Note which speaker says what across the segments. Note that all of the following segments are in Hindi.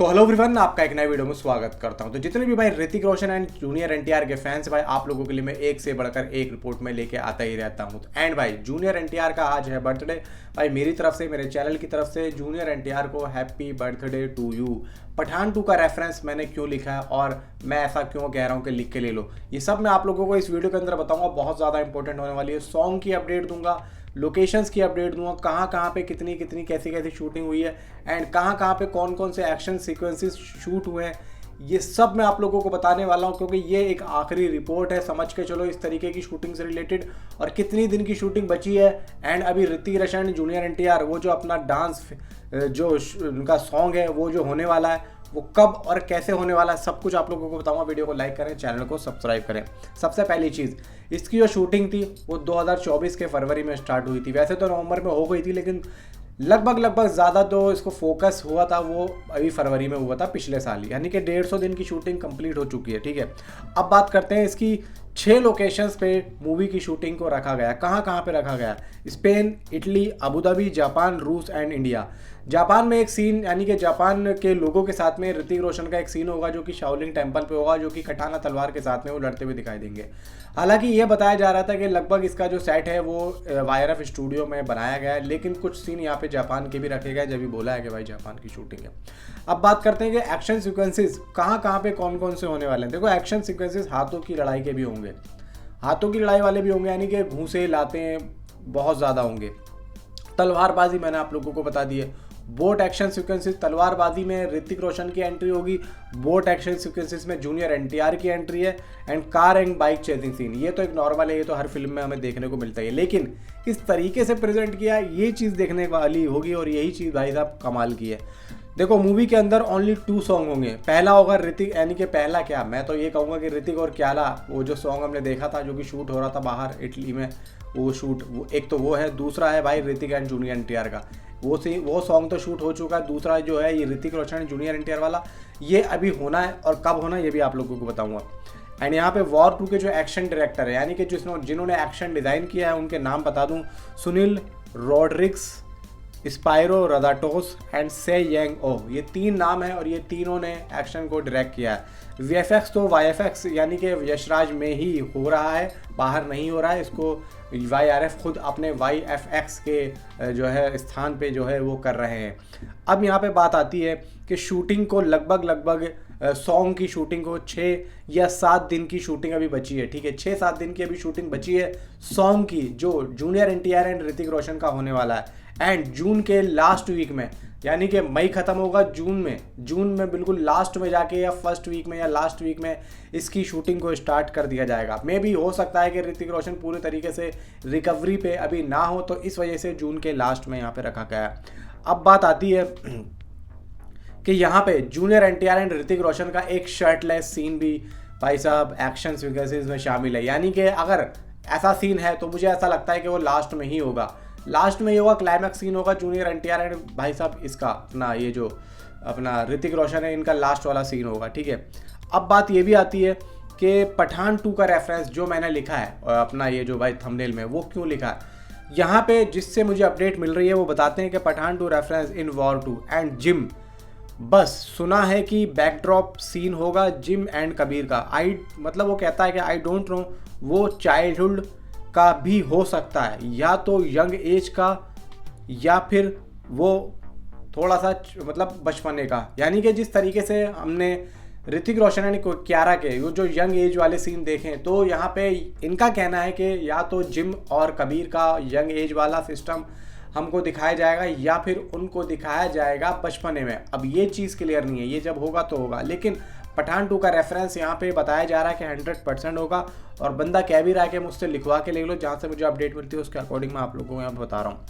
Speaker 1: तो हेलो एवरीवन, आपका एक नए वीडियो में स्वागत करता हूं। तो जितने भी भाई ऋतिक रोशन एंड जूनियर एनटीआर के फैंस भाई, आप लोगों के लिए मैं एक से बढ़कर एक रिपोर्ट में लेके आता ही रहता हूं। एंड भाई जूनियर एनटीआर का आज है बर्थडे। भाई मेरी तरफ से, मेरे चैनल की तरफ से जूनियर एनटीआर को happy birthday to you. Pathaan 2 का रेफरेंस मैंने क्यों लिखा है और मैं ऐसा क्यों कह रहा हूँ कि लिख के ले लो, ये सब मैं आप लोगों को इस वीडियो के अंदर बताऊंगा। बहुत ज़्यादा इंपॉर्टेंट होने वाली है। सॉन्ग की अपडेट दूंगा, लोकेशंस की अपडेट दूंगा, कहाँ पे कितनी कितनी कैसी कैसी शूटिंग हुई है एंड कहाँ पे कौन कौन से एक्शन सीक्वेंसेस शूट हुए हैं, ये सब मैं आप लोगों को बताने वाला हूँ। क्योंकि ये एक आखिरी रिपोर्ट है, समझ के चलो, इस तरीके की शूटिंग से रिलेटेड। और कितनी दिन की शूटिंग बची है एंड अभी ऋतिक रोशन जूनियर एनटीआर वो जो अपना डांस जो उनका सॉन्ग है वो जो होने वाला है वो कब और कैसे होने वाला है, सब कुछ आप लोगों को बताऊंगा। वीडियो को लाइक करें, चैनल को सब्सक्राइब करें। सबसे पहली चीज़, इसकी जो शूटिंग थी वो 2024 के फरवरी में स्टार्ट हुई थी। वैसे तो नवंबर में हो गई थी, लेकिन लगभग ज़्यादा तो इसको फोकस हुआ था वो अभी फरवरी में हुआ था पिछले साल ही। यानी कि 150 दिन की शूटिंग कंप्लीट हो चुकी है। ठीक है, अब बात करते हैं इसकी 6 लोकेशंस पे मूवी की शूटिंग को रखा गया। कहाँ पे रखा गया? Spain, Italy, Abu Dhabi, Japan, रूस एंड इंडिया। जापान में एक सीन, यानी कि जापान के लोगों के साथ में ऋतिक रोशन का एक सीन होगा जो कि शाओलिन टेम्पल पे होगा, जो कि कटाना तलवार के साथ में वो लड़ते हुए दिखाई देंगे। हालांकि ये बताया जा रहा था कि लगभग इसका जो सेट है वो वायरफ स्टूडियो में बनाया गया है, लेकिन कुछ सीन यहाँ पे जापान के भी रखे गए, जब भी बोला है कि भाई जापान की शूटिंग है। अब बात करते हैं कि एक्शन सीक्वेंसेस कहाँ पे कौन कौन से होने वाले हैं। देखो, एक्शन सीक्वेंसेस हाथों की लड़ाई के भी होंगे, हाथों की लड़ाई वाले भी होंगे, यानी कि घूंसे लाते बहुत ज़्यादा होंगे। तलवारबाजी मैंने आप लोगों को बता दी है। बोट एक्शन सीक्वेंसेस, तलवारबाजी में ऋतिक रोशन की एंट्री होगी, बोट एक्शन सीक्वेंसेस में जूनियर एनटीआर की एंट्री है and car and bike chasing scene. ये तो एक नॉर्मल है, ये तो हर फिल्म में हमें देखने को मिलता है, लेकिन किस तरीके से प्रेजेंट किया ये चीज़ देखने वाली होगी और यही चीज़ भाई साहब कमाल की है। देखो, मूवी के अंदर ओनली 2 सॉन्ग होंगे। पहला होगा ऋतिक, यानी कि पहला क्या, मैं तो ये कहूँगा कि ऋतिक और क्याला, वो जो सॉन्ग हमने देखा था जो कि शूट हो रहा था बाहर इटली में, वो शूट, वो एक तो वो है। दूसरा है भाई ऋतिक एंड जूनियर एनटीआर का, वो सॉन्ग तो शूट हो चुका है। दूसरा जो है ये ऋतिक रोशन जूनियर एनटीआर वाला, ये अभी होना है और कब होना है ये भी आप लोगों को बताऊंगा। एंड यहाँ पे वॉर 2 के जो एक्शन डायरेक्टर है, यानी कि जिन्होंने एक्शन डिज़ाइन किया है, उनके नाम बता दूँ: सुनील रोड्रिग्स, स्पाइरो रदाटोस एंड से यंग ओ। ये 3 नाम है और ये तीनों ने एक्शन को डायरेक्ट किया है। वीएफएक्स तो वाईएफएक्स यानी कि यशराज में ही हो रहा है, बाहर नहीं हो रहा है। इसको वाईआरएफ खुद अपने वाईएफएक्स के जो है स्थान पे जो है वो कर रहे हैं। अब यहाँ पे बात आती है कि शूटिंग को लगभग सॉन्ग की शूटिंग को 6 या 7 दिन की शूटिंग अभी बची है। ठीक है, 6-7 दिन की अभी शूटिंग बची है सॉन्ग की, जो जूनियर एनटीआर एंड ऋतिक रोशन का होने वाला है। एंड जून के लास्ट वीक में, यानी कि मई खत्म होगा, जून में बिल्कुल लास्ट में जाके या फर्स्ट वीक में या लास्ट वीक में इसकी शूटिंग को स्टार्ट कर दिया जाएगा। मे भी हो सकता है कि ऋतिक रोशन पूरे तरीके से रिकवरी पे अभी ना हो, तो इस वजह से जून के लास्ट में यहाँ पे रखा गया है। अब बात आती है कि यहाँ पे जूनियर एनटीआर एंड ऋतिक रोशन का एक शर्टलेस सीन भी भाई साहब एक्शन सीक्वेंसेस में शामिल है। यानी कि अगर ऐसा सीन है तो मुझे ऐसा लगता है कि वो लास्ट में ही होगा, क्लाइमैक्स सीन होगा जूनियर एनटीआर एंड भाई साहब इसका अपना ये जो अपना ऋतिक रोशन है, इनका लास्ट वाला सीन होगा। ठीक है, अब बात ये भी आती है कि पठान 2 का रेफरेंस जो मैंने लिखा है अपना ये जो भाई थंबनेल में, वो क्यों लिखा है यहाँ पे, जिससे मुझे अपडेट मिल रही है वो बताते हैं कि Pathaan 2 reference in War 2 and Jim. बस सुना है कि बैकड्रॉप सीन होगा जिम एंड कबीर का। मतलब वो कहता है कि आई डोंट नो, वो चाइल्डहुड का भी हो सकता है, या तो यंग एज का या फिर वो थोड़ा सा मतलब बचपने का। यानी कि जिस तरीके से हमने ऋतिक रोशन एंड क्यारा के वो जो यंग एज वाले सीन देखें, तो यहाँ पे इनका कहना है कि या तो जिम और कबीर का यंग एज वाला सिस्टम हमको दिखाया जाएगा या फिर उनको दिखाया जाएगा बचपने में। अब ये चीज़ क्लियर नहीं है, ये जब होगा तो होगा, लेकिन पठान 2 का रेफरेंस यहाँ पे बताया जा रहा है कि 100% होगा। और बंदा कह भी रहा है कि मुझसे लिखवा के ले लो, जहाँ से मुझे अपडेट मिलती है उसके अकॉर्डिंग मैं आप लोगों को यहाँ बता रहा हूँ।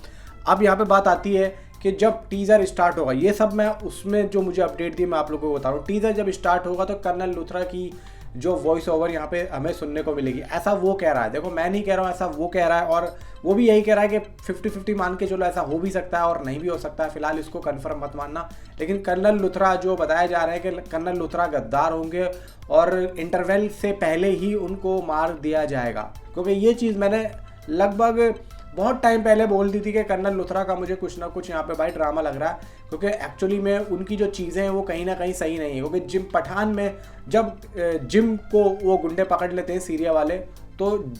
Speaker 1: अब यहाँ पे बात आती है कि जब टीज़र स्टार्ट होगा, ये सब मैं उसमें जो मुझे अपडेट दी मैं आप लोगों को बता रहा हूँ। टीज़र जब स्टार्ट होगा तो कर्नल लूथरा की जो वॉइस ओवर यहाँ पे हमें सुनने को मिलेगी, ऐसा वो कह रहा है। देखो, मैं नहीं कह रहा हूँ, ऐसा वो कह रहा है और वो भी यही कह रहा है कि 50-50 मान के चलो, ऐसा हो भी सकता है और नहीं भी हो सकता है, फिलहाल इसको कंफर्म मत मानना। लेकिन कर्नल लूथरा जो बताया जा रहा है कि कर्नल लूथरा गद्दार होंगे और इंटरवल से पहले ही उनको मार दिया जाएगा, क्योंकि ये चीज़ मैंने लगभग बहुत टाइम पहले बोल दी थी कि कर्नल लुथरा का मुझे कुछ ना कुछ यहाँ पे भाई ड्रामा लग रहा है, क्योंकि एक्चुअली में उनकी जो चीज़ें हैं वो कहीं ना कहीं सही नहीं है। क्योंकि जिम पठान में जब जिम को वो गुंडे पकड़ लेते हैं सीरिया वाले, तो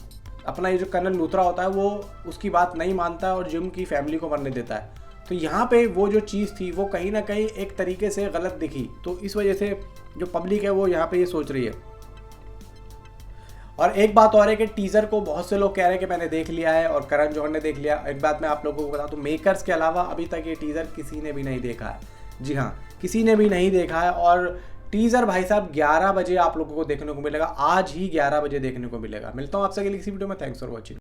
Speaker 1: अपना ये जो कर्नल लुथरा होता है वो उसकी बात नहीं मानता है और जिम की फैमिली को मरने देता है। तो यहाँ पे वो जो चीज़ थी वो कहीं ना कहीं एक तरीके से गलत दिखी, तो इस वजह से जो पब्लिक है वो यहाँ पे ये सोच रही है। और एक बात और है कि टीज़र को बहुत से लोग कह रहे हैं कि मैंने देख लिया है और करण जौहर ने देख लिया। एक बात मैं आप लोगों को बता दूं, मेकर्स के अलावा अभी तक ये टीज़र किसी ने भी नहीं देखा है। जी हाँ, किसी ने भी नहीं देखा है। और टीज़र भाई साहब 11 बजे आप लोगों को देखने को मिलेगा, आज ही 11 बजे देखने को मिलेगा। मिलता हूँ आपसे अगली किसी वीडियो में। Thanks for watching.